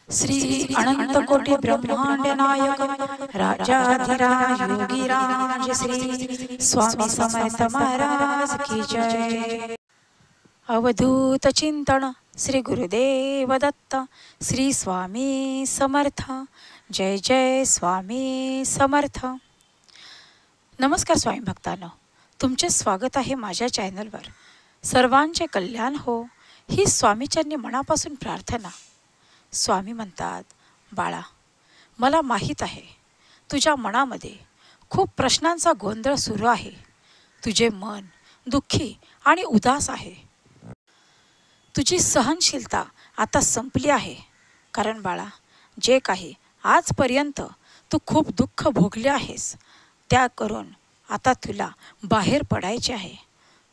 श्री अनंत कोटि ब्रह्मांड नायक राजाधिराज योगीराज श्री स्वामी समर्थ महाराज की जय। अवधूत चिंतन श्री गुरुदेव दत्त श्री स्वामी समर्थ। जय जय स्वामी समर्थ। नमस्कार स्वामी भक्तांनो, तुमचे स्वागत आहे माझ्या चॅनलवर। सर्वांचे कल्याण हो ही स्वामीचरणी मनापासून प्रार्थना। स्वामी म्हणतात, बाळा, मला माहीत आहे तुझ्या मनामध्ये खूप प्रश्नांचा गोंधळ सुरू आहे। तुझे मन दुःखी आणि उदास आहे। तुझी सहनशीलता आता संपली आहे। कारण बाळा, जे काही आजपर्यंत तू खूप दुःख भोगले आहेस त्या करून आता तुला बाहेर पडायचे आहे।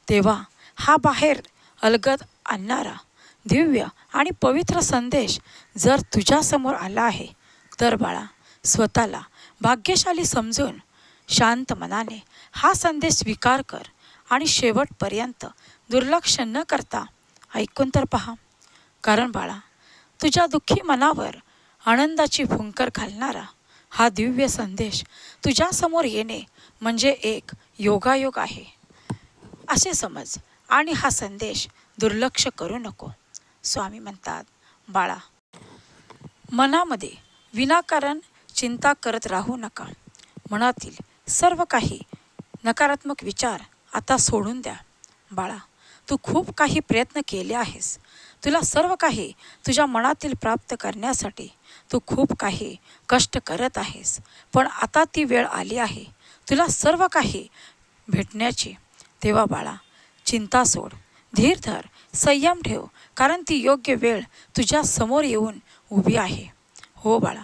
तेव्हा हा बाहेर अलगद आणणारा दिव्य आणि पवित्र संदेश जर तुझ्यासमोर आला आहे तर बाळा, स्वतःला भाग्यशाली समजून शांत मनाने हा संदेश स्वीकार कर आणि शेवटपर्यंत दुर्लक्ष न करता ऐकून तर पहा। कारण बाळा, तुझ्या दुःखी मनावर आनंदाची फुंकर घालणारा हा दिव्य संदेश तुझ्यासमोर येणे म्हणजे एक योगायोग आहे असे समज आणि हा संदेश दुर्लक्ष करू नको। स्वामी म्हणतात, बाळा, मनामध्ये विनाकारण चिंता करत राहू नका। मनातील सर्व काही नकारात्मक विचार आता सोडून द्या। बाळा, तू खूप काही प्रयत्न केले आहेस। तुला सर्व काही तुझ्या मनातील प्राप्त करण्यासाठी तू खूप काही कष्ट करत आहेस, पण आता ती वेळ आली आहे तुला सर्व काही भेटण्याची। तेव्हा बाळा, चिंता सोड, धीर धर, संयम ठेव, कारण ती योग्य वेळ तुझ्या समोर येऊन उभी आहे। हो बाळा,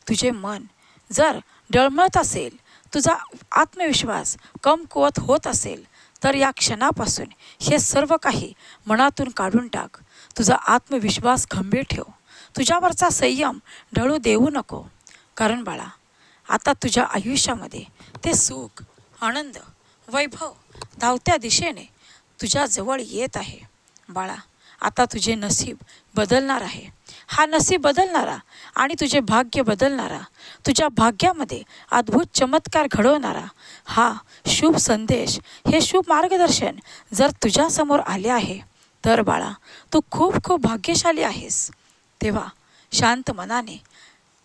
तुझे मन जर डळमळत असेल, तुझा आत्मविश्वास कमकुवत होत असेल तर या क्षणापासून हे सर्व काही मनातून काढून टाक। तुझा आत्मविश्वास खंबीर ठेव, तुझ्यावरचा संयम ढळू देऊ नको। कारण बाळा, आता तुझ्या आयुष्यामध्ये ते सुख, आनंद, वैभव धावत्या दिशेने तुझ्या जवळ येत आहे। बाळा, आता तुझे नसीब बदलणार आहे। हा नसीब बदलणारा आणि तुझे भाग्य बदलणारा, तुझ्या भाग्यामध्ये अद्भुत चमत्कार घडवणारा हा शुभ संदेश, हे शुभ मार्गदर्शन जर तुझ्यासमोर आले आहे तर बाळा, तू खूप खूप भाग्यशाली आहेस। तेव्हा शांत मनाने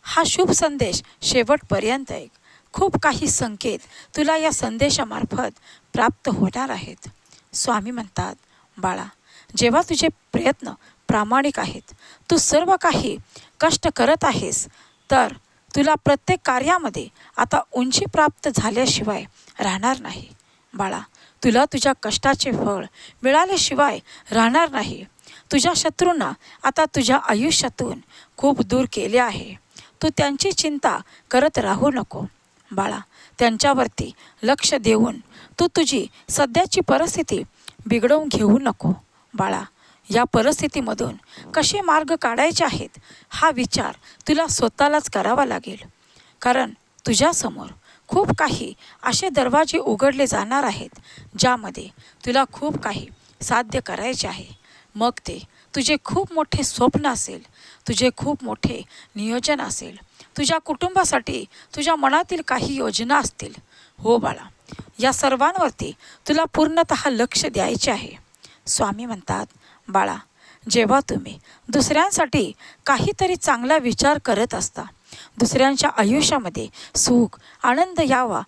हा शुभ संदेश शेवटपर्यंत ऐक। खूप काही संकेत तुला या संदेशामार्फत प्राप्त होणार आहेत। स्वामी म्हणतात, बाळा, जेव्हा तुझे प्रयत्न प्रामाणिक आहेत, तू सर्व काही कष्ट करत आहेस, तर तुला प्रत्येक कार्यामध्ये आता उंची प्राप्त झाल्याशिवाय राहणार नाही। बाळा, तुला तुझ्या कष्टाचे फळ मिळाल्याशिवाय राहणार नाही। तुझ्या शत्रूंना आता तुझ्या आयुष्यातून खूप दूर केले आहे। तू त्यांची चिंता करत राहू नको। बाळा, त्यांच्यावरती लक्ष देऊन तू तुझी सध्याची परिस्थिती बिघडवून घेऊ नको। बाळा, या परिस्थितीमधून कसे मार्ग काढायचे आहेत हा विचार तुला स्वतःलाच करावा लागेल। कारण तुझ्यासमोर खूप काही असे दरवाजे उघडले जाणार आहेत ज्यामध्ये तुला खूप काही साध्य करायचे आहे। मग ते तुझे खूप मोठे स्वप्न असेल, तुझे खूप मोठे नियोजन असेल, तुझ्या कुटुंबासाठी तुझ्या मनातील काही योजना असतील। हो बाळा, या सर्वांवरती तुला पूर्णतः लक्ष द्यायचे आहे। स्वामी म्हणतात, बाळा, जेव्हा तुम्ही दुसऱ्यांसाठी काहीतरी चांगला विचार करत असता, दुसऱ्यांच्या आयुष्यामध्ये सुख, आनंद यावा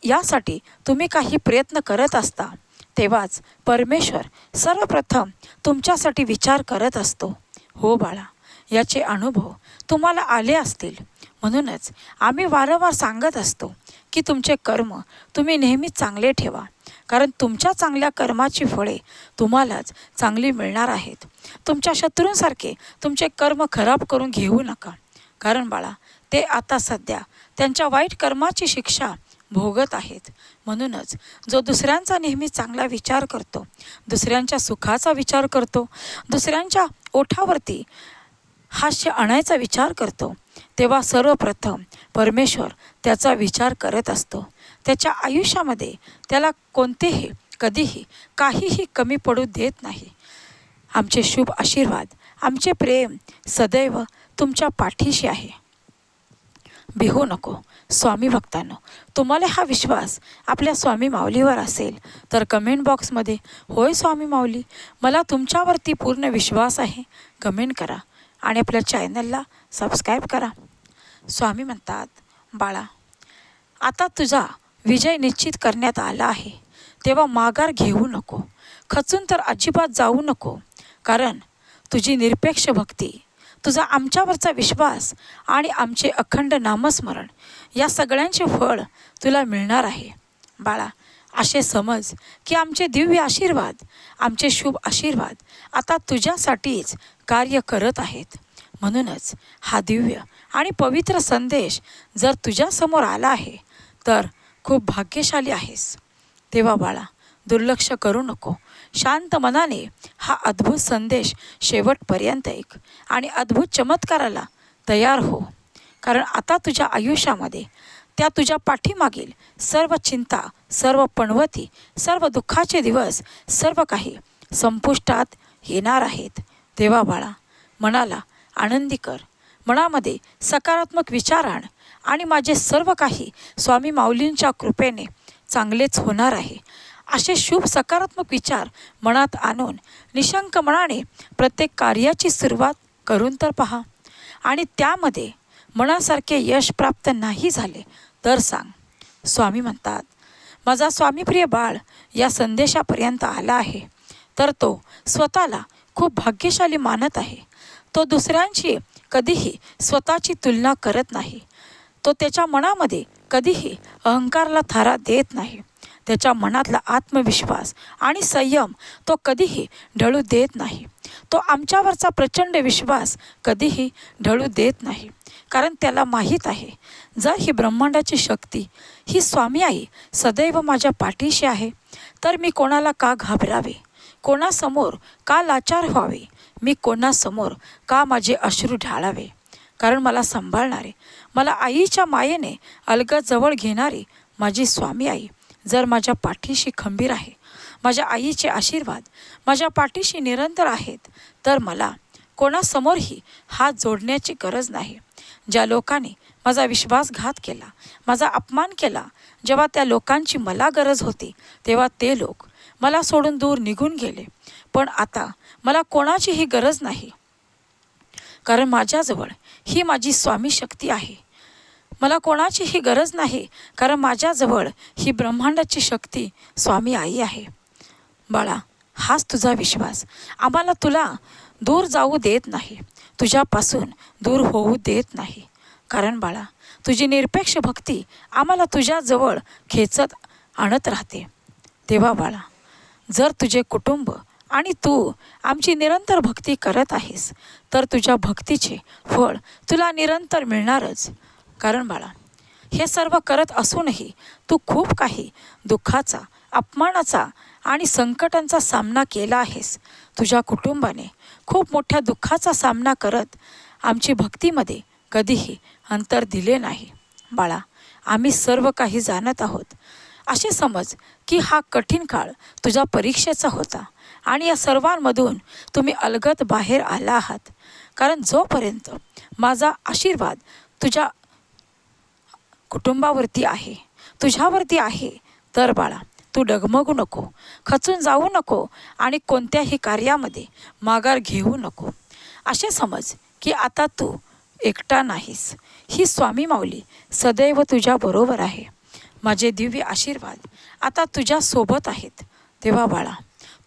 यासाठी तुम्ही काही प्रयत्न करत असता, तेव्हाच परमेश्वर सर्वप्रथम तुमच्यासाठी विचार करत असतो। हो बाळा, याचे अनुभव तुम्हाला आले असतील। म्हणूनच आम्ही वारंवार सांगत असतो की तुमचे कर्म तुम्ही नेहमीच चांगले ठेवा, कारण तुमच्या चांगल्या कर्माची फळे तुम्हालाच चांगली मिळणार आहेत। तुमच्या शत्रूंसारखे तुमचे कर्म खराब करून घेऊ नका, कारण बाळा, ते आता सध्या त्यांच्या वाईट कर्माची शिक्षा भोगत आहेत। म्हणूनच जो दुसऱ्यांचा नेहमी चांगला विचार करतो, दुसऱ्यांच्या सुखाचा विचार करतो, दुसऱ्यांच्या ओठावरती हास्य आणायचा विचार करतो, तेव्हा सर्वप्रथम परमेश्वर त्याचा विचार करत असतो। त्याच्या आयुष्यामध्ये त्याला कोणतेही कधीही काहीही कमी पडू देत नाही। आमचे शुभ आशीर्वाद आमचे प्रेम सदैव तुमच्या पाठीशी आहे. भिवू नको. स्वामी भक्तांनो, तुम्हाला हा विश्वास आपल्या स्वामी माऊलीवर असेल तर कमेंट बॉक्समध्ये होय स्वामी माऊली, मला तुमच्यावरती पूर्ण विश्वास आहे कमेंट करा आणि आपल्या चॅनलला सबस्क्राईब करा. स्वामी म्हणतात, बाळा, आता तुझा विजय निश्चित करण्यात आला आहे, तेव्हा माघार घेऊ नको, खचून तर अजिबात जाऊ नको. कारण तुझी निरपेक्ष भक्ती, तुझा आमच्यावरचा विश्वास आणि आमचे अखंड नामस्मरण या सगळ्यांचे फळ तुला मिळणार आहे. बाळा, असे समज की आमचे दिव्य आशीर्वाद, आमचे शुभ आशीर्वाद आता तुझ्यासाठीच कार्य करत आहेत. म्हणूनच हा दिव्य आणि पवित्र संदेश जर तुझ्यासमोर आला आहे तर खूप भाग्यशाली आहेस. तेव्हा बाळा, दुर्लक्ष करू नको. शांत मनाने हा अद्भुत संदेश शेवटपर्यंत ऐक आणि अद्भुत चमत्काराला तयार हो. कारण आता तुझ्या आयुष्यामध्ये त्या तुझ्या पाठीमागील सर्व चिंता, सर्व पणवती, सर्व दुःखाचे दिवस सर्व काही संपुष्टात येणार आहेत. तेव्हा बाळा, मनाला आनंदी कर, मनामध्ये सकारात्मक विचार आण आणि माझे सर्व काही स्वामी माऊलींच्या कृपेने चांगलेच होणार आहे असे शुभ सकारात्मक विचार मनात आणून निशंक मनाने प्रत्येक कार्याची सुरुवात करून तर पहा. आणि त्यामध्ये मनासारखे यश प्राप्त नाही झाले तर सांग. स्वामी म्हणतात, माझा स्वामीप्रिय बाळ या संदेशापर्यंत आला आहे तर तो स्वतःला खूप भाग्यशाली मानत आहे. तो दुसऱ्यांची कधीही स्वतःची तुलना करत नाही. तो त्याच्या मनामध्ये कधीही अहंकारला थारा देत नाही. त्याच्या मनातला आत्मविश्वास आणि संयम तो कधीही ढळू देत नाही. तो आमच्यावरचा प्रचंड विश्वास कधीही ढळू देत नाही. कारण त्याला माहीत आहे, जर ही ब्रह्मांडाची शक्ती, ही स्वामी आई सदैव माझ्या पाठीशी आहे तर मी कोणाला का घाबरावे, कोणासमोर का लाचार व्हावे, मी कोणासमोर का माझे अश्रू ढाळावे. कारण मला सांभाळणारे, मला आईच्या मायेने अलगद जवळ घेणारी माझी स्वामी आई जर माझ्या पाठीशी खंबीर आहे, माझ्या आईचे आशीर्वाद माझ्या पाठीशी निरंतर आहेत, तर मला कोणासमोरही हात जोडण्याची गरज नाही. ज्या लोकांनी माझा विश्वासघात केला, माझा अपमान केला, जेव्हा त्या लोकांची मला गरज होती तेव्हा ते लोक मला सोडून दूर निघून गेले. पण आता मला कोणाचीही गरज नाही, कारण माझ्याजवळ ही माझी स्वामी शक्ती आहे. मला कोणाचीही गरज नाही, कारण माझ्याजवळ ही ब्रह्मांडाची शक्ती स्वामी आई आहे. बाळा, हाच तुझा विश्वास आम्हाला तुला दूर जाऊ देत नाही, तुझ्यापासून दूर होऊ देत नाही. कारण बाळा, तुझी निरपेक्ष भक्ती आम्हाला तुझ्याजवळ खेचत आणत राहते. तेव्हा बाळा, जर तुझे कुटुंब आणि तू आमची निरंतर भक्ती करत आहेस तर तुझ्या भक्तीचे फळ तुला निरंतर मिळणारच. कारण बाळा, हे सर्व करत असूनही तू खूप काही दुःखाचा, अपमानाचा आणि संकटांचा सामना केला आहेस. तुझ्या कुटुंबाने खूप मोठ्या दुःखाचा सामना करत आमची भक्तीमध्ये कधीही अंतर दिले नाही. बाळा, आम्ही सर्व काही जाणत आहोत. असे समज की हा कठीण काळ तुझ्या परीक्षेचा होता आणि या सर्वांमधून तुम्ही अलगद बाहेर आला आहात. कारण जोपर्यंत माझा आशीर्वाद तुझ्या कुटुंबावरती आहे, तुझ्यावरती आहे, तर बाळा, तू डगमगू नको, खचून जाऊ नको आणि कोणत्याही कार्यामध्ये माघार घेऊ नको. असे समज की आता तू एकटा नाहीस. ही स्वामी माऊली सदैव तुझ्याबरोबर आहे. माझे दिव्य आशीर्वाद आता तुझ्यासोबत आहेत. तेव्हा बाळा,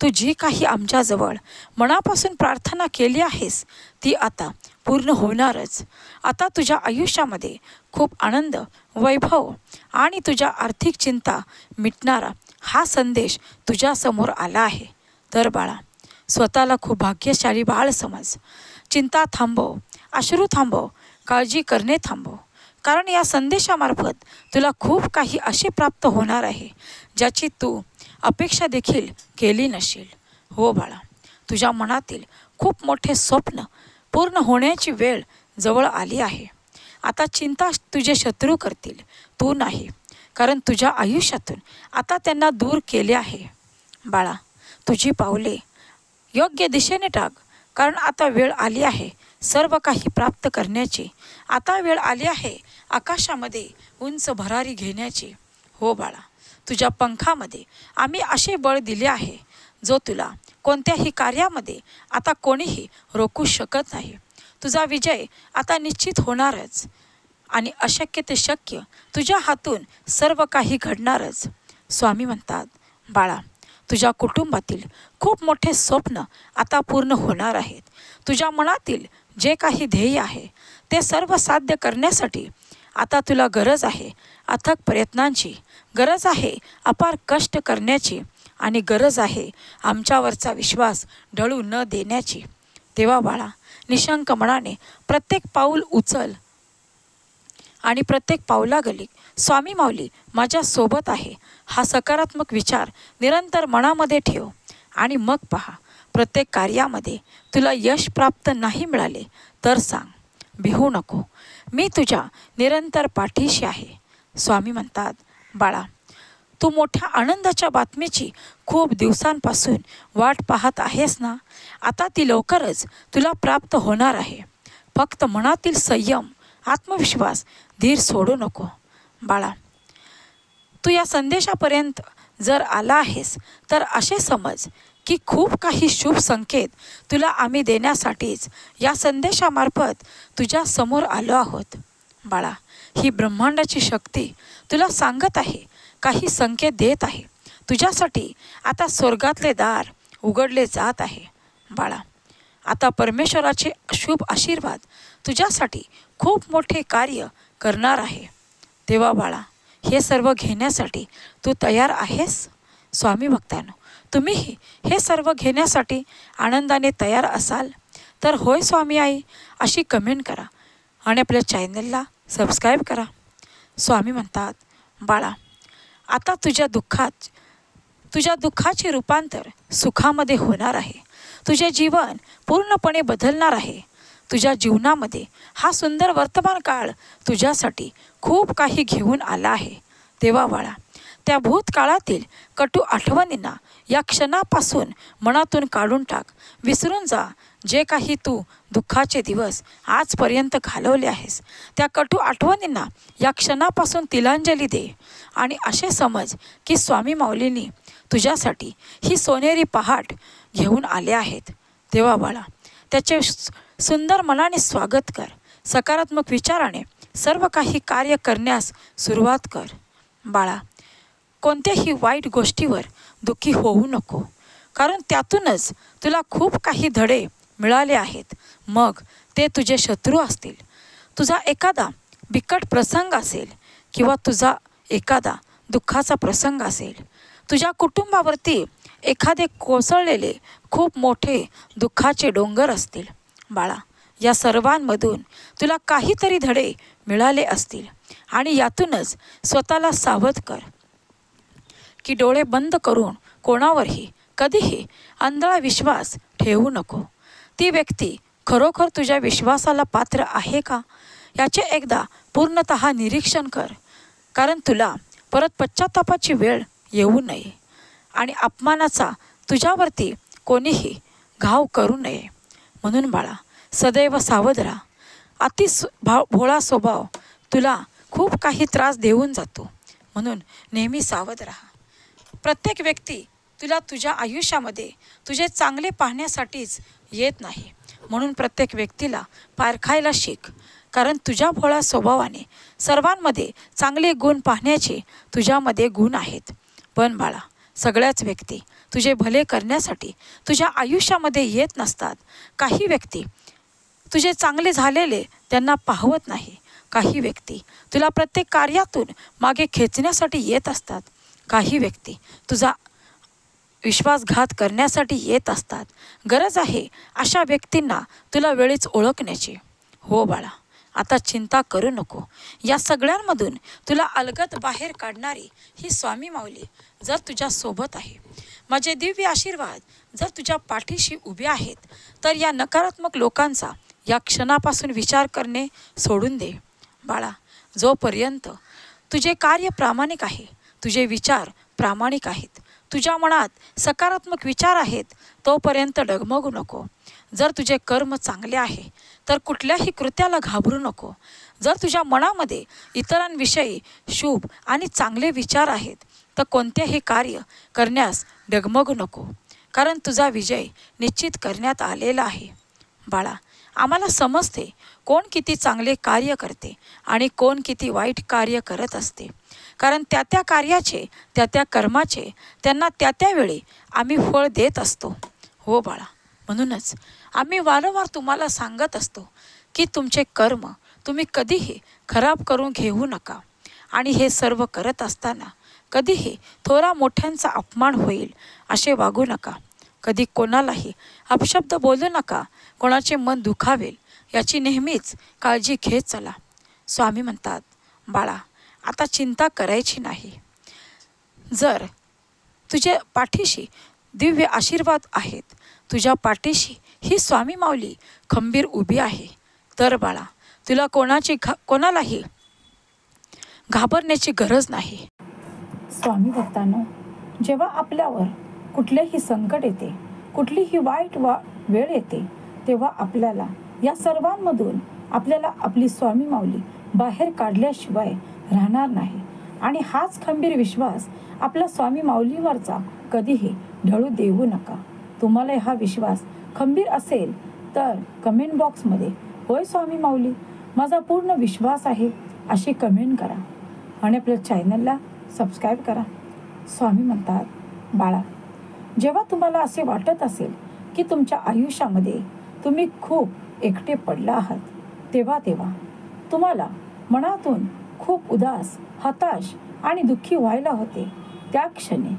तू जी काही आमच्याजवळ मनापासून प्रार्थना केली आहेस ती आता पूर्ण होणारच. आता तुझ्या आयुष्यामध्ये खूप आनंद, वैभव आणि तुझ्या आर्थिक चिंता मिटणारा हा संदेश तुझ्यासमोर आला आहे. तर बाळा, स्वतःला खूप भाग्यशाली बाळ समज. चिंता थांबव, अश्रू थांबव, काळजी करणे थांबव. कारण या संदेशामार्फत तुला खूप काही असे प्राप्त होणार आहे ज्याची तू अपेक्षा देखील केली नसेल. हो बाळा, तुझ्या मनातील खूप मोठे स्वप्न पूर्ण होण्याची वेळ जवळ आली आहे. आता चिंता तुझे शत्रू करतील, तू नाही. कारण तुझ्या आयुष्यातून आता त्यांना दूर केले आहे. बाळा, तुझी पावले योग्य दिशेने टाक. कारण आता वेळ आली आहे सर्व काही प्राप्त करण्याची. आता वेळ आली आहे आकाशामध्ये उंच भरारी घेण्याची. हो बाळा, तुझ्या पंखामध्ये आम्ही असे बळ दिले आहे जो तुला कोणत्याही कार्यामध्ये आता कोणीही रोखू शकत नाही. तुझा विजय आता निश्चित होणारच आणि अशक्य ते शक्य तुझ्या हातून सर्व काही घडणारच. स्वामी म्हणतात, बाळा, तुझ्या कुटुंबातील खूप मोठे स्वप्न आता पूर्ण होणार आहेत. तुझ्या मनातील जे काही ध्येय आहे ते सर्व साध्य करण्यासाठी आता तुला गरज आहे अथक प्रयत्नांची, गरज आहे अपार कष्ट करण्याची आणि गरज आहे आमच्यावरचा विश्वास ढळू न देण्याची. तेव्हा बाळा, निशंक मनाने प्रत्येक पाऊल उचल आणि प्रत्येक पावलागली स्वामी माऊली माझ्या सोबत आहे हा सकारात्मक विचार निरंतर मनामध्ये ठेव. आणि मग पहा, प्रत्येक कार्यामध्ये तुला यश प्राप्त नाही मिळाले तर सांग, भिवू नको, मी तुझ्या निरंतर पाठीशी आहे. स्वामी म्हणतात, बाळा, तू मोठ्या आनंदाच्या बातमीची खूप दिवसांपासून वाट पाहत आहेस ना. आता ती लवकरच तुला प्राप्त होणार आहे. फक्त मनातील संयम, आत्मविश्वास, धीर सोडू नको. बाळा, तू या संदेशापर्यंत जर आला आहेस तर असे समज की खूप काही शुभ संकेत तुला आम्ही देण्यासाठीच या संदेशामार्फत तुझ्या समोर आलो आहोत. बाळा, ही ब्रह्मांडाची शक्ती तुला सांगत आहे, काही संकेत देत आहे. तुझ्यासाठी आता स्वर्गातले दार उघडले जात आहे. बाळा, आता परमेश्वराचे शुभ आशीर्वाद तुझ्यासाठी खूप मोठे कार्य करणार आहे. तेव्हा बाळा, हे सर्व घेण्यासाठी तू तयार आहेस? स्वामी भक्तांनो, तुम्हीही हे सर्व घेण्यासाठी आनंदाने तयार असाल तर होय स्वामी आई अशी कमेंट करा आणि आपल्या चॅनलला सबस्क्राईब करा. स्वामी म्हणतात, बाळा, आता तुझ्या दुःखाचे रूपांतर सुखामध्ये होणार आहे. तुझे जीवन पूर्णपणे बदलणार आहे. तुझ्या जीवनामध्ये हा सुंदर वर्तमान काळ तुझ्यासाठी खूप काही घेऊन आला आहे. तेव्हा बाळा, त्या भूतकाळातील कटू आठवणींना या क्षणापासून मनातून काढून टाक. विसरून जा जे काही तू दुःखाचे दिवस आजपर्यंत घालवले आहेस. त्या कटू आठवणींना या क्षणापासून तिलांजली दे आणि असे समज की स्वामी माऊलींनी तुझ्यासाठी ही सोनेरी पहाट घेऊन आले आहेत. तेव्हा बाळा, त्याचे सुंदर मनाने स्वागत कर. सकारात्मक विचाराने सर्व काही कार्य करण्यास सुरुवात कर. बाळा, कोणत्याही वाईट गोष्टीवर दुःखी होऊ नको, कारण त्यातूनच तुला खूप काही धडे मिळाले आहेत. मग ते तुझे शत्रू असतील, तुझा एखादा बिकट प्रसंग असेल किंवा तुझा एखादा दुःखाचा प्रसंग असेल, तुझ्या कुटुंबावरती एखादे कोसळलेले खूप मोठे दुःखाचे डोंगर असतील. बाळा, या सर्वांमधून तुला काहीतरी धडे मिळाले असतील आणि यातूनच स्वतःला सावध कर की डोळे बंद करून कोणावरही कधीही आंधळा विश्वास ठेवू नको. ती व्यक्ती खरोखर तुझ्या विश्वासाला पात्र आहे का याचे एकदा पूर्णतः निरीक्षण कर, कारण तुला परत पश्चात्तापाची वेळ येऊ नये आणि अपमानाचा तुझ्यावरती कोणीही घाव करू नये. म्हणून बाळा, सदैव सावध राहा. भोळा स्वभाव तुला खूप काही त्रास देऊन जातो, म्हणून नेहमी सावध राहा. प्रत्येक व्यक्ती तुला तुझ्या आयुष्यामध्ये तुझे चांगले पाहण्यासाठीच येत नाही, म्हणून प्रत्येक व्यक्तीला पारखायला शिक, कारण तुझ्या भोळ्या स्वभावाने सर्वांमध्ये चांगले गुण पाहण्याचे तुझ्यामध्ये गुण आहेत. पण बाळा, सगळ्याच व्यक्ती तुझे भले करण्यासाठी तुझ्या आयुष्यामध्ये येत नसतात. काही व्यक्ती तुझे चांगले झालेले त्यांना पाहवत नाही. काही व्यक्ती तुला प्रत्येक कार्यातून मागे खेचण्यासाठी येत असतात. काही व्यक्ती तुझा विश्वासघात करण्यासाठी येत असतात. गरज आहे अशा व्यक्तींना तुला वेळीच ओळखण्याची. हो बाळा, आता चिंता करू नको. या सगळ्यांमधून तुला अलगद बाहेर काढणारी ही स्वामी माऊली जर तुझ्या सोबत आहे, माझे दिव्य आशीर्वाद जर तुझ्या पाठीशी उभे आहेत, तर या नकारात्मक लोकांचा या क्षणापासून विचार करणे सोडून दे. बाळा, जोपर्यंत तुझे कार्य प्रामाणिक आहे, तुझे विचार प्रामाणिक आहेत, तुझ्या मनात सकारात्मक विचार आहेत, तोपर्यंत डगमगू नको. जर तुझे कर्म चांगले आहे तर कुठल्याही कृत्याला घाबरू नको. जर तुझ्या मनामध्ये इतरांविषयी शुभ आणि चांगले विचार आहेत तर कोणतेही कार्य करण्यास डगमगू नको, कारण तुझा विजय निश्चित करण्यात आलेला आहे. बाळा, आम्हाला समजते कोण किती चांगले कार्य करते आणि कोण किती वाईट कार्य करत असते, कारण त्या त्या कार्याचे त्या त्या कर्माचे त्यांना त्या त्यावेळी आम्ही फळ देत असतो. हो बाळा, म्हणूनच आम्ही वारंवार तुम्हाला सांगत असतो की तुमचे कर्म तुम्ही कधीही खराब करून घेऊ नका. आणि हे सर्व करत असताना कधीही थोरा मोठ्यांचा अपमान होईल असे वागू नका. कधी कोणालाही अपशब्द बोलू नका. कोणाचे मन दुखावेल याची नेहमीच काळजी घेत चला. स्वामी म्हणतात, बाळा, आता चिंता करायची नाही. जर तुझ्या पाठीशी दिव्य आशीर्वाद आहेत, तुझ्या पाठीशी ही स्वामी माऊली खंबीर उभी आहे, तर बाळा तुला कोणालाही घाबरण्याची गरज नाही. स्वामी भक्तांनो, जेव्हा आपल्यावर कुठलेही संकट येते, कुठलीही वाईट वेळ येते, तेव्हा आपल्याला या सर्वांमधून आपल्याला आपली स्वामी माऊली बाहेर काढल्याशिवाय राहणार नाही. आणि हाच खंबीर विश्वास आपला स्वामी माऊलीवरचा कधीही ढळू देऊ नका. तुम्हाला हा विश्वास खंबीर असेल तर कमेंट बॉक्समध्ये होय स्वामी माऊली, माझा पूर्ण विश्वास आहे अशी कमेंट करा आणि आपल्या चॅनलला सबस्क्राईब करा. स्वामी म्हणतात, बाळा, जेव्हा तुम्हाला असे वाटत असेल की तुमच्या आयुष्यामध्ये तुम्ही खूप एकटे पडला आहात, तेव्हा तुम्हाला मनातून खूप उदास, हताश आणि दुःखी व्हायला होते, त्या क्षणी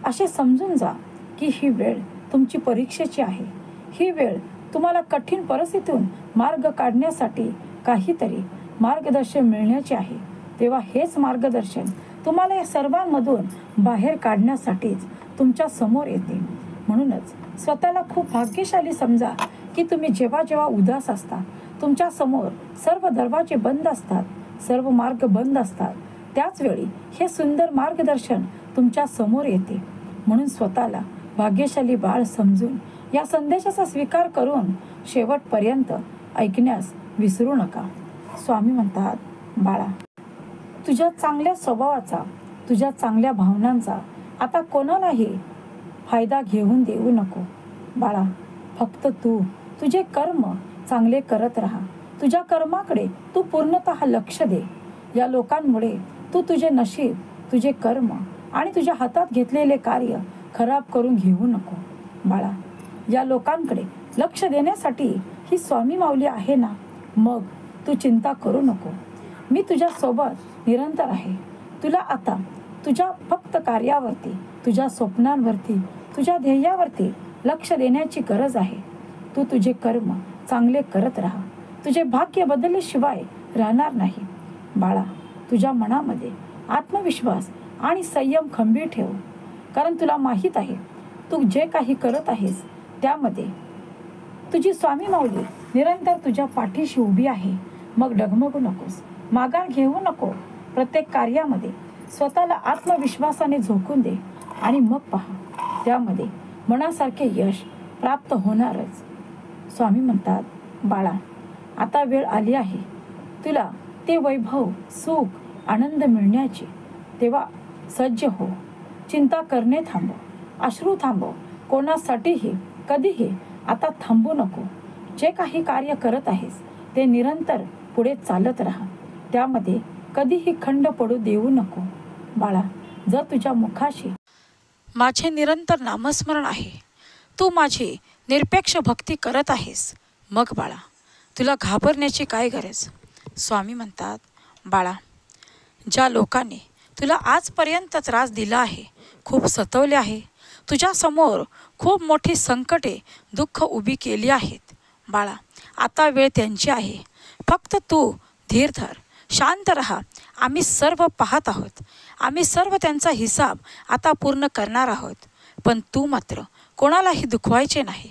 असे समजून जा की ही वेळ तुमची परीक्षेची आहे. ही वेळ तुम्हाला कठीण परिस्थितीतून मार्ग काढण्यासाठी काहीतरी मार्गदर्शन मिळण्याचे आहे. तेव्हा हेच मार्गदर्शन तुम्हाला या सर्वांमधून बाहेर काढण्यासाठीच तुमच्या समोर येते. म्हणूनच स्वतःला खूप भाग्यशाली समजा की तुम्ही जेव्हा जेव्हा उदास असता, तुमच्या समोर सर्व दरवाजे बंद असतात, सर्व मार्ग बंद असतात, त्याच वेळी हे सुंदर मार्गदर्शन तुमच्या समोर येते. म्हणून स्वतःला भाग्यशाली बाळ समजून या संदेशाचा स्वीकार करून शेवटपर्यंत ऐकण्यास विसरू नका. स्वामी म्हणतात, बाळा, तुझ्या चांगल्या स्वभावाचा, तुझ्या चांगल्या भावनांचा आता कोणालाही फायदा घेऊन देऊ नको. बाळा, फक्त तू तुझे कर्म चांगले करत राहा. तुझ्या कर्माकडे तू पूर्णतः लक्ष दे. या लोकांमुळे तू तुझे नशीब, तुझे कर्म आणि तुझ्या हातात घेतलेले कार्य खराब करून घेऊ नको. बाळा, या लोकांकडे लक्ष देण्यासाठी ही स्वामी माऊली आहे ना, मग तू चिंता करू नको. मी तुझ्या सोबत निरंतर आहे. तुला आता तुझ्या फक्त कार्यावरती, तुझ्या स्वप्नांवरती, तुझ्या ध्येयावरती लक्ष देण्याची गरज आहे. तू तुझे कर्म चांगले करत राहा. तुझे भाग्य बदलल्याशिवाय राहणार नाही. बाळा, तुझ्या मनामध्ये आत्मविश्वास आणि संयम खंबीर ठेव, कारण तुला माहीत आहे तू जे काही करत आहेस त्यामध्ये तुझी स्वामी माऊली निरंतर तुझ्या पाठीशी उभी आहे. मग डगमगू नकोस, माघार घेऊ नको. प्रत्येक कार्यामध्ये स्वतःला आत्मविश्वासाने झोकून दे आणि मग पहा, त्यामध्ये मनासारखे यश प्राप्त होणारच. स्वामी म्हणतात, बाळा, आता वेळ आली आहे तुला ते वैभव, सुख, आनंद मिळण्याची. तेव्हा सज्ज हो. चिंता करणे थांबव, अश्रू थांबव. कोणासाठीही कधीही आता थांबू नको. जे काही कार्य करत आहेस ते निरंतर पुढे चालत राहा. त्यामध्ये कधीही खंड पडू देऊ नको. बाळा, जर तुझ्या मुखाशी माझे निरंतर नामस्मरण आहे, तू माझी निरपेक्ष भक्ती करत आहेस, मग बाळा तुला घाबरण्याची काय गरज. स्वामी म्हणतात, बाळा, ज्या लोकांनी तुला आजपर्यंत त्रास दिला आहे, खूप सतवले आहे, तुझ्यासमोर खूप मोठी संकटे, दुःख उभी केली आहेत, बाळा आता वेळ त्यांची आहे. फक्त तू धीर धर, शांत रहा. आम्ही सर्व पाहत आहोत. आम्ही सर्व त्यांचा हिसाब आता पूर्ण करणार आहोत. पण तू मात्र कोणालाही दुखवायचे नाही.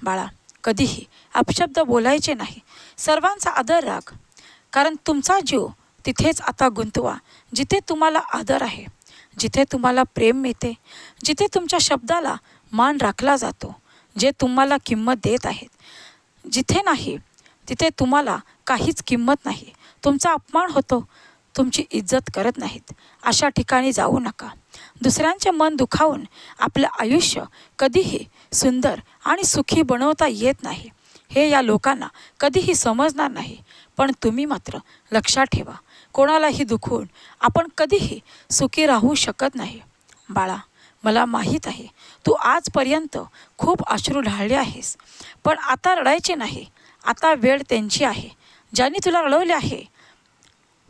बाळा, कधीही अपशब्द बोलायचे नाही. सर्वांचा आदर राख, कारण तुमचा जीव तिथेच आता गुंतवा जिथे तुम्हाला आदर आहे, जिथे तुम्हाला प्रेम मिळते, जिथे तुमच्या शब्दाला मान राखला जातो. जे तुम्हाला किंमत देत आहेत. जिथे नाही तिथे तुम्हाला काहीच किंमत नाही. तुमचा अपमान होतो, तुमची इज्जत करत नाहीत. अशा ठिकाणी जाऊ नका. दुसऱ्यांचे मन दुखावून आपलं आयुष्य कधीही सुंदर आणि सुखी बनवता येत नाही, हे या लोकांना कधीही समजणार नाही. पण तुम्ही मात्र लक्षात ठेवा, कोणालाही दुखवून आपण कधीही सुखी राहू शकत नाही. बाळा, मला माहीत आहे तू आजपर्यंत खूप अश्रू ढाळले आहेस, पण आता रडायचे नाही. आता वेळ त्यांची आहे ज्यांनी तुला रडवले आहे.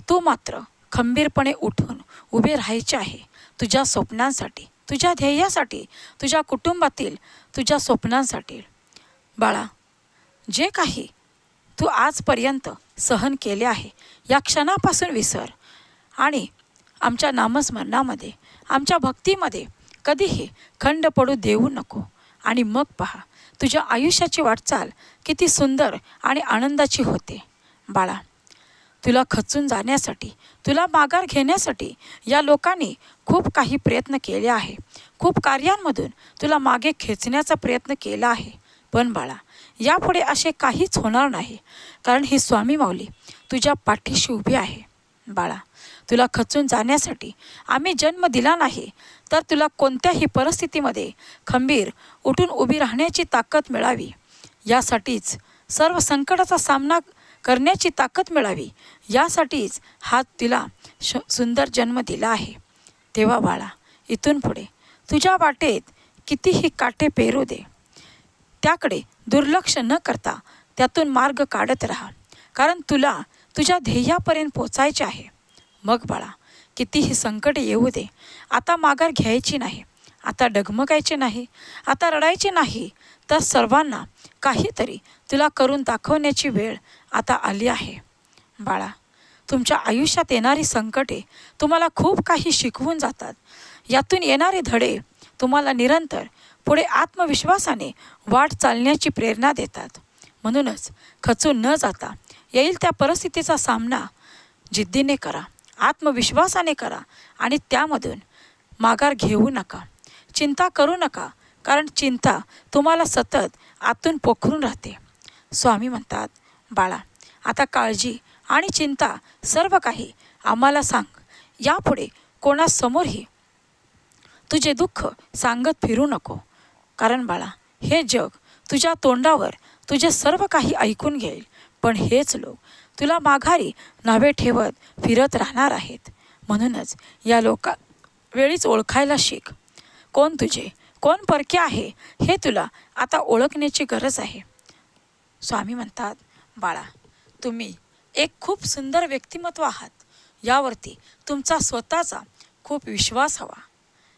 तू मात्र खंबीरपणे उठून उभे राहायचे आहे, तुझ्या स्वप्नांसाठी, तुझ्या ध्येयासाठी, तुझ्या कुटुंबातील तुझ्या स्वप्नांसाठी. बाळा, जे काही तू आजपर्यंत सहन केले आहे या क्षणापासून विसर आणि आमच्या नामस्मरणामध्ये, आमच्या भक्तीमध्ये कधीही खंड पडू देऊ नको. आणि मग पहा तुझ्या आयुष्याची वाटचाल किती सुंदर आणि आनंदाची होते. बाळा, तुला खचून जाण्यासाठी, तुला माघार घेण्यासाठी या लोकांनी खूप काही प्रयत्न केले आहे. खूप कार्यांमधून तुला मागे खेचण्याचा प्रयत्न केला आहे. पण बाळा, यापुढे असे काहीच होणार नाही, कारण ही स्वामी माऊली तुझ्या पाठीशी उभी आहे. बाळा, तुला खचून जाण्यासाठी आम्ही जन्म दिला नाही, तर तुला कोणत्याही परिस्थितीमध्ये खंबीर उठून उभी राहण्याची ताकद मिळावी, यासाठीच सर्व संकटाचा सामना करण्याची ताकद मिळावी, यासाठीच हा तिला सुंदर जन्म दिला आहे. तेव्हा बाळा, इथून पुढे तुझ्या वाटेत कितीही काटे पेरू दे, त्याकडे दुर्लक्ष न करता त्यातून मार्ग काढत राहा, कारण तुला तुझ्या ध्येयापर्यंत पोचायचे आहे. मग बाळा, कितीही संकट येऊ दे, आता माघार घ्यायची नाही, आता डगमगायचे नाही, आता रडायचे नाही, तर सर्वांना काहीतरी तुला करून दाखवण्याची वेळ आता आली आहे. बाळा, तुमच्या आयुष्यात येणारी संकटे तुम्हाला खूप काही शिकवून जातात. यातून येणारे धडे तुम्हाला निरंतर पुढे आत्मविश्वासाने वाट चालण्याची प्रेरणा देतात. म्हणूनच खचून न जाता येईल त्या परिस्थितीचा सामना जिद्दीने करा, आत्मविश्वासाने करा आणि त्यामधून माघार घेऊ नका. चिंता करू नका, कारण चिंता तुम्हाला सतत आतून पोखरून राहते. स्वामी म्हणतात, बाळा, आता काळजी आणि चिंता सर्व काही आम्हाला सांग. यापुढे कोणासमोरही तुझे दुःख सांगत फिरू नको, कारण बाळा, हे जग तुझ्या तोंडावर तुझे सर्व काही ऐकून घेईल, पण हेच लोक तुला माघारी नावे ठेवत फिरत राहणार आहेत. म्हणूनच या लोका वेळीच ओळखायला शिक. कोण तुझे, कोण परके आहे हे तुला आता ओळखण्याची गरज आहे. स्वामी म्हणतात, बाळा, तुम्ही एक खूप सुंदर व्यक्तिमत्व आहात, यावरती तुमचा स्वतःचा खूप विश्वास हवा.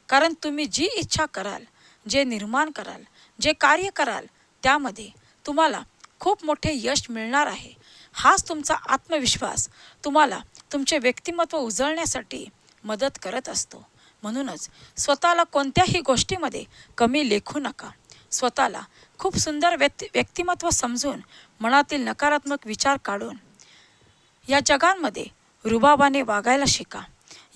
कारण तुम्ही जी इच्छा कराल, जे निर्माण कराल, जे कार्य कराल, त्यामध्ये तुम्हाला खूप मोठे यश मिळणार आहे. हाच तुमचा आत्मविश्वास तुम्हाला तुमचे व्यक्तिमत्व उजळण्यासाठी मदत करत असतो. म्हणूनच स्वतःला कोणत्याही गोष्टीमध्ये कमी लेखू नका. स्वतःला खूप सुंदर व्यक्तिमत्व समजून मनातील नकारात्मक विचार काढून या जगांमध्ये रुबाबाने वागायला शिका.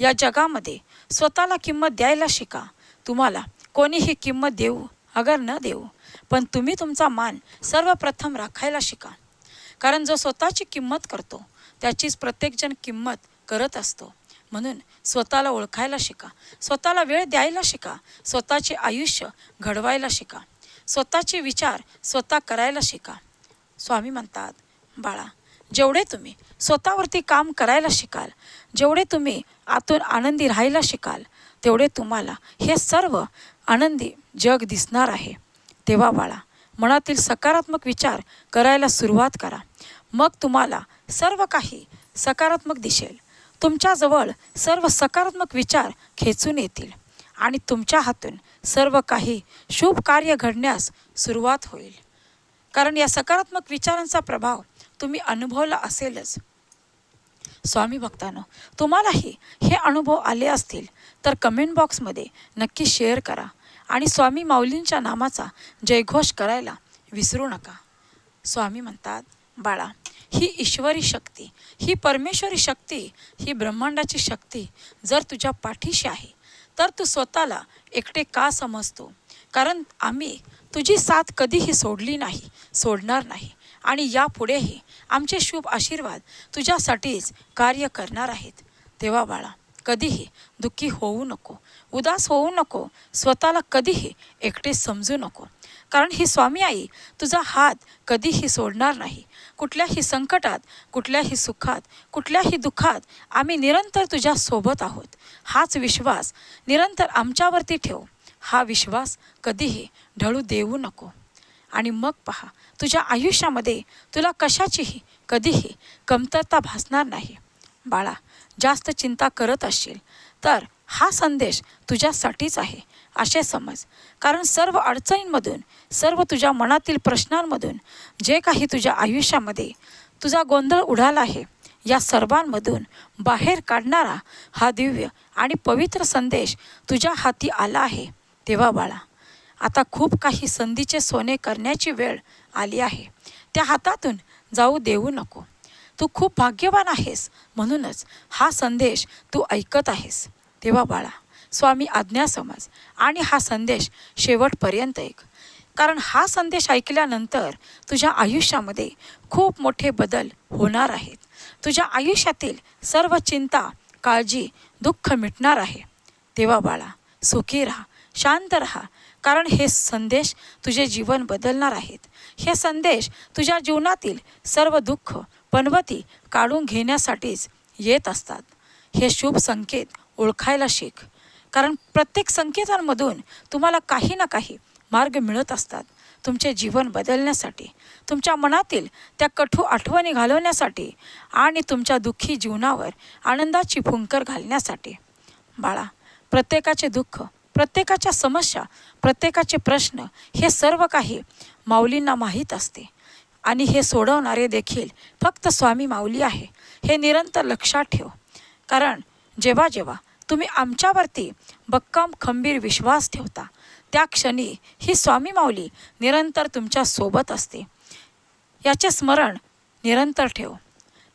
या जगामध्ये स्वतःला किंमत द्यायला शिका. तुम्हाला कोणीही किंमत देऊ अगर न देऊ, पण तुम्ही तुमचा मान सर्वप्रथम राखायला शिका. कारण जो स्वतःची किंमत करतो त्याचीच प्रत्येकजण किंमत करत असतो. म्हणून स्वतःला ओळखायला शिका, स्वतःला वेळ द्यायला शिका, स्वतःचे आयुष्य घडवायला शिका, स्वतःचे विचार स्वतः करायला शिका. स्वामी म्हणतात, बाळा, जेवढे तुम्ही स्वतःवरती काम करायला शिकाल, जेवढे तुम्ही आतून आनंदी राहायला शिकाल, तेवढे तुम्हाला हे सर्व आनंदी जग दिसणार आहे. तेव्हा बाळा, मनातील सकारात्मक विचार करायला सुरुवात करा. मग तुम्हाला सर्व काही सकारात्मक दिसेल. तुमच्याजवळ सर्व सकारात्मक विचार खेचून येतील आणि तुमच्या हातून सर्व काही शुभ कार्य घडण्यास सुरुवात होईल. कारण या सकारात्मक विचारांचा प्रभाव तुम्ही अनुभवला असेलच. स्वामी भक्तांनो, तुम्हालाही हे अनुभव आले असतील तर कमेंट बॉक्समध्ये नक्की शेअर करा आणि स्वामी माऊलींच्या नामाचा जयघोष करायला विसरू नका. स्वामी म्हणतात, बाळा, ही ईश्वरी शक्ती, ही परमेश्वरी शक्ती, ही ब्रह्मांडाची शक्ती जर तुझ्या पाठीशी आहे तर तू स्वतःला एकटे का समजतो? कारण आम्ही तुझी साथ कधीही सोडली नाही, सोडणार नाही आणि यापुढेही आमचे शुभ आशीर्वाद तुझ्यासाठीच कार्य करणार आहेत. तेव्हा बाळा, कधीही दुःखी होऊ नको, उदास होऊ नको, स्वतःला कधीही एकटे समजू नको. कारण ही स्वामी आई तुझा हात कधीही सोडणार नाही. कुठल्याही संकटात, कुठल्याही सुखात, कुठल्याही दुःखात आम्ही निरंतर तुझ्या सोबत आहोत. हाच विश्वास निरंतर आमच्यावरती ठेव. हा विश्वास कधीही ढळू देऊ नको. आणि मग पहा, तुझ्या आयुष्यामध्ये तुला कशाचीही कधीही कमतरता भासणार नाही. बाळा, जास्त चिंता करत असशील तर हा संदेश तुझ्यासाठीच आहे असे समज. कारण सर्व अडचणींमधून, सर्व तुझ्या मनातील प्रश्नांमधून, जे काही तुझ्या आयुष्यामध्ये तुझा गोंधळ उडाला आहे, या सर्वांमधून बाहेर काढणारा हा दिव्य आणि पवित्र संदेश तुझ्या हाती आला आहे. तेव्हा बाळा, आता खूप काही संधीचे सोने करण्याची वेळ आली आहे. त्या हातातून जाऊ देऊ नको. तू खूप भाग्यवान आहेस, म्हणूनच हा संदेश तू ऐकत आहेस. तेव्हा बाळा, स्वामी आज्ञा समज आणि हा संदेश शेवटपर्यंत ऐक. कारण हा संदेश ऐकल्यानंतर तुझ्या आयुष्यामध्ये खूप मोठे बदल होणार आहेत. तुझ्या आयुष्यातील सर्व चिंता, काळजी, दुःख मिटणार आहे. तेव्हा बाळा, सुखी राहा, शांत राहा. कारण हे संदेश तुझे जीवन बदलणार आहेत. हे संदेश तुझ्या जीवनातील सर्व दुःख, पनवती काढून घेण्यासाठीच येत असतात. हे शुभ संकेत ओळखायला शिक. कारण प्रत्येक संकेतांमधून तुम्हाला काही ना काही मार्ग मिळत असतात. तुमचे जीवन बदलण्यासाठी, तुमच्या मनातील त्या कठोर आठवणी घालवण्यासाठी आणि तुमच्या दुःखी जीवनावर आनंदाची फुंकर घालण्यासाठी. बाळा, प्रत्येकाचे दुःख, प्रत्येकाच्या समस्या, प्रत्येकाचे प्रश्न हे सर्व काही माऊलींना माहीत असते. आणि हे सोडवणारे देखील फक्त स्वामी माऊली आहे, हे निरंतर लक्षात ठेव. कारण जेव्हा जेव्हा तुम्ही आमच्यावरती भक्कम खंबीर विश्वास ठेवता, त्या क्षणी ही स्वामी माऊली निरंतर तुमच्या सोबत असते. याचे स्मरण निरंतर ठेव.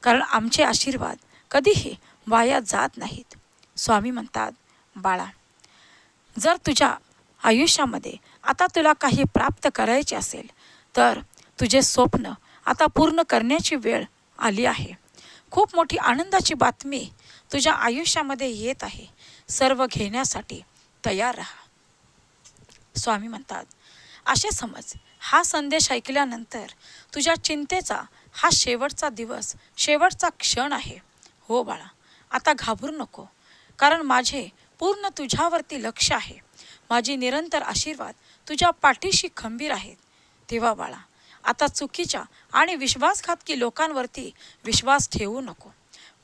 कारण आमचे आशीर्वाद कधीही वाया जात नाहीत. स्वामी म्हणतात, बाळा, जर तुझ्या आयुष्यामध्ये आता तुला काही प्राप्त करायचे असेल तर तुझे स्वप्न आता पूर्ण करण्याची वेळ आली आहे. खूप मोठी आनंदाची बातमी तुझ्या आयुष्यामध्ये येत आहे. सर्व घेण्यासाठी तयार राहा. स्वामी म्हणतात, असे समज, हा संदेश ऐकल्यानंतर तुझ्या चिंतेचा हा शेवटचा दिवस, शेवटचा क्षण आहे. हो बाळा, आता घाबरू नको. कारण माझे पूर्ण तुझ्यावरती लक्ष आहे. माझी निरंतर आशीर्वाद तुझ्या पाठीशी खंबीर आहेत. तेव्हा बाळा, आता चुकीच्या आणि विश्वासघातकी लोकांवरती विश्वास ठेवू नको.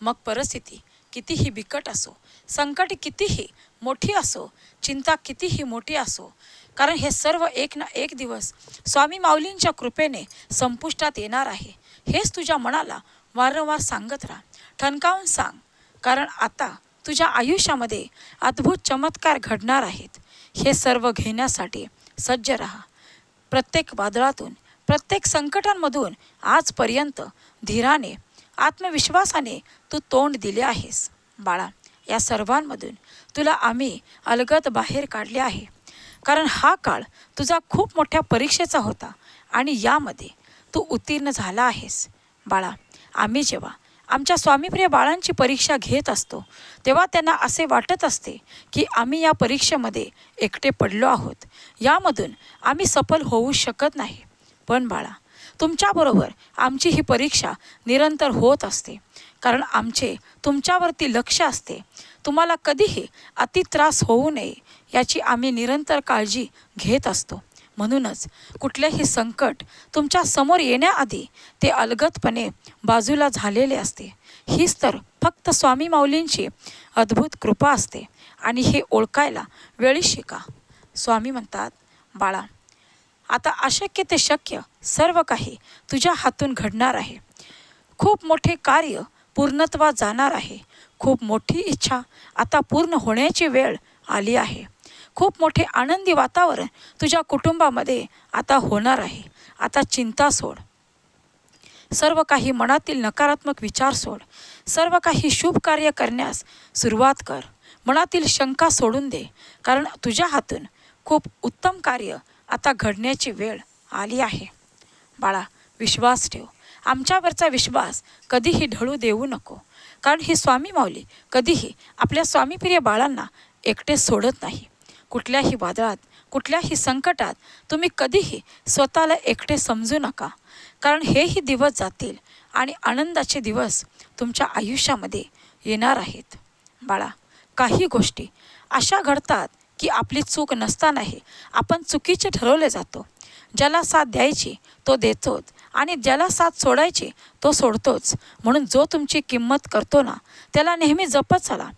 मग परिस्थिती कितीही बिकट असो, संकट कितीही मोठी असो, चिंता कितीही मोठी असो, कारण हे सर्व एक ना एक दिवस स्वामी माऊलींच्या कृपेने संपुष्टात येणार आहे. हेच तुझ्या मनाला वारंवार सांगत राहा, ठणकावून सांग. कारण आता तुझ्या आयुष्यामध्ये अद्भुत चमत्कार घडणार आहेत. हे सर्व घेण्यासाठी सज्ज राहा. प्रत्येक वादळातून, प्रत्येक संकटांमधून आजपर्यंत धीराने, आत्मविश्वासाने तू तोंड दिले आहेस. बाळा, या सर्वांमधून तुला आम्ही अलगद बाहेर काढले आहे. कारण हा काळ तुझा खूप मोठ्या परीक्षेचा होता आणि यामध्ये तू उत्तीर्ण झाला आहेस. बाळा, आम्ही जेव्हा आमच्या स्वामीप्रिय बाळांची परीक्षा घेत असतो तेव्हा त्यांना असे वाटत असते की आम्ही या परीक्षेमध्ये एकटे पडलो आहोत, यामधून आम्ही सफल होऊ शकत नाही. पण बाळा, तुमच्याबरोबर आमची ही परीक्षा निरंतर होत असते. कारण आमचे तुमच्यावरती लक्ष असते. तुम्हाला कधीही अति त्रास होऊ नये याची आम्ही निरंतर काळजी घेत असतो. म्हणूनच कुठलेही संकट तुमच्या समोर येण्याआधी ते अलगदपणे बाजूला झालेले असते. हीच तर फक्त स्वामी माऊलींची अद्भुत कृपा असते आणि हे ओळखायला वेळी शिका. स्वामी म्हणतात, बाळा, आता अशक्य ते शक्य सर्व काही तुझ्या हातून घडणार आहे. खूप मोठे कार्य पूर्णत्वात जाणार आहे. खूप मोठी इच्छा आता पूर्ण होण्याची वेळ आली आहे. खूप मोठे आनंदी वातावरण तुझ्या कुटुंबामध्ये आता होणार आहे. आता चिंता सोड. सर्व काही मनातील नकारात्मक विचार सोड. सर्व काही शुभ कार्य करण्यास सुरुवात कर. मनातील शंका सोडून दे. कारण तुझ्या हातून खूप उत्तम कार्य आता घडण्याची वेळ आली आहे. बाळा, विश्वास ठेव. आमच्यावरचा विश्वास कधीही ढळू देऊ नको. कारण ही स्वामी माऊली कधीही आपल्या स्वामीप्रिय बाळांना एकटे सोडत नाही. कुठल्याही वादळात, कुठल्याही संकटात तुम्ही कधीही स्वतःला एकटे समजू नका. कारण हेही दिवस जातील आणि आनंदाचे दिवस तुमच्या आयुष्यामध्ये येणार आहेत. बाळा, काही गोष्टी अशा घडतात की आपली चूक नसतानाही आपण चुकीचे ठरवले जातो. ज्याला साथ द्यायची तो देतोच आणि ज्याला साथ सोडायची तो सोडतोच. म्हणून जो तुमची किंमत करतो ना, त्याला नेहमी जपत चला.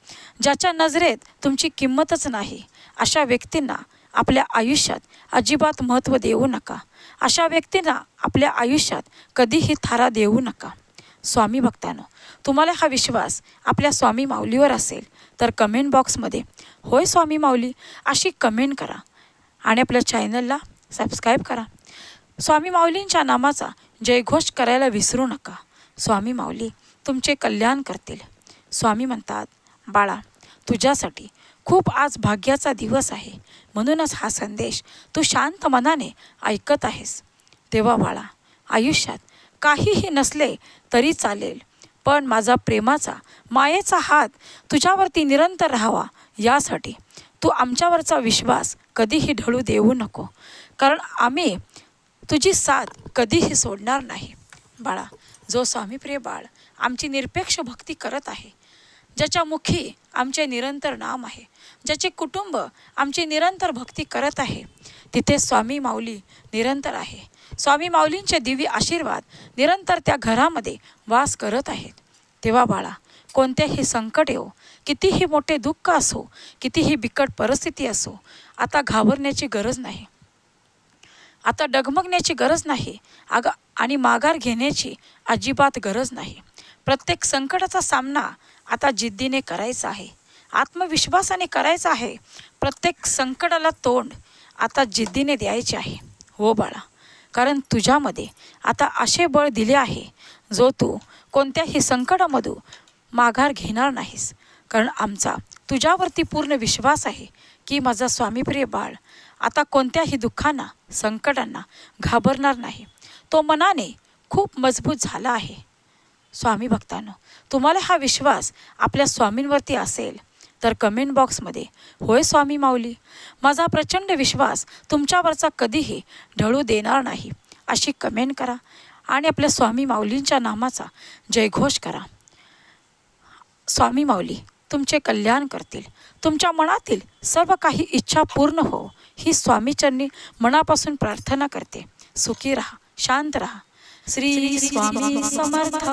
ज्याच्या नजरेत तुमची किंमतच नाही, अशा व्यक्तींना आपल्या आयुष्यात अजिबात महत्त्व देऊ नका. अशा व्यक्तींना आपल्या आयुष्यात कधीही थारा देऊ नका. स्वामी भक्तांनो, तुम्हाला हा विश्वास आपल्या स्वामी माऊलीवर असेल तर कमेंट बॉक्समध्ये होय स्वामी माऊली अशी कमेंट करा आणि आपल्या चॅनलला सबस्क्राईब करा. स्वामी माऊलींच्या नामाचा जयघोष करायला विसरू नका. स्वामी माऊली तुमचे कल्याण करतील. स्वामी म्हणतात, बाळा, तुझ्यासाठी खूप आज भाग्याचा दिवस आहे. म्हणूनच हा संदेश तू शांत मनाने ऐकत आहेस. तेव्हा बाळा, आयुष्यात काहीही नसले तरी चालेल, पण माझा प्रेमाचा, मायेचा हात तुझ्यावरती निरंतर राहावा यासाठी तू आमच्यावरचा विश्वास कधीही ढळू देऊ नको. कारण आम्ही तुझी साथ कधीही सोडणार नाही. बाळा, जो स्वामीप्रिय बाळ आमची निरपेक्ष भक्ती करत आहे, ज्याच्या मुखी आमचे निरंतर नाम आहे, ज्याचे कुटुंब आमची निरंतर भक्ती करत आहे, तिथे स्वामी माऊली निरंतर आहे. स्वामी माऊलींचे दिव्य आशीर्वाद निरंतर त्या घरामध्ये वास करत आहेत. तेव्हा बाळा, कोणतेही संकट येऊ, कितीही मोठे दुःख असो, कितीही बिकट परिस्थिती असो, आता घाबरण्याची गरज नाही. आता डगमगण्याची गरज नाही. आणि माघार घेण्याची अजिबात गरज नाही. प्रत्येक संकटाचा सामना आता जिद्दीने करायचा आहे, आत्मविश्वासाने करायचा आहे. प्रत्येक संकटाला तोंड आता जिद्दीने द्यायचे आहे. हो बाळा, कारण तुझ्यामध्ये आता असे बळ दिले आहे जो तू कोणत्याही संकटामधून माघार घेणार नाहीस. कारण आमचा तुझ्यावरती पूर्ण विश्वास आहे की माझा स्वामीप्रिय बाळ आता कोणत्याही दुःखांना, संकटांना घाबरणार नाही. तो मनाने खूप मजबूत झाला आहे. स्वामी भक्तांनो, तुम्हाला हा विश्वास आपल्या स्वामींवरती असेल तर कमेंट बॉक्समध्ये होय स्वामी माऊली माझा प्रचंड विश्वास तुमच्यावरचा कधीही ढळू देणार नाही अशी कमेंट करा आणि आपल्या स्वामी माऊलींच्या नामाचा जयघोष करा. स्वामी माऊली तुमचे कल्याण करतील. तुमच्या मनातील सर्व काही इच्छा पूर्ण हो ही स्वामीचरणी मनापासून प्रार्थना करते. सुखी राहा, शांत राहा. श्री स्वामी समर्थ.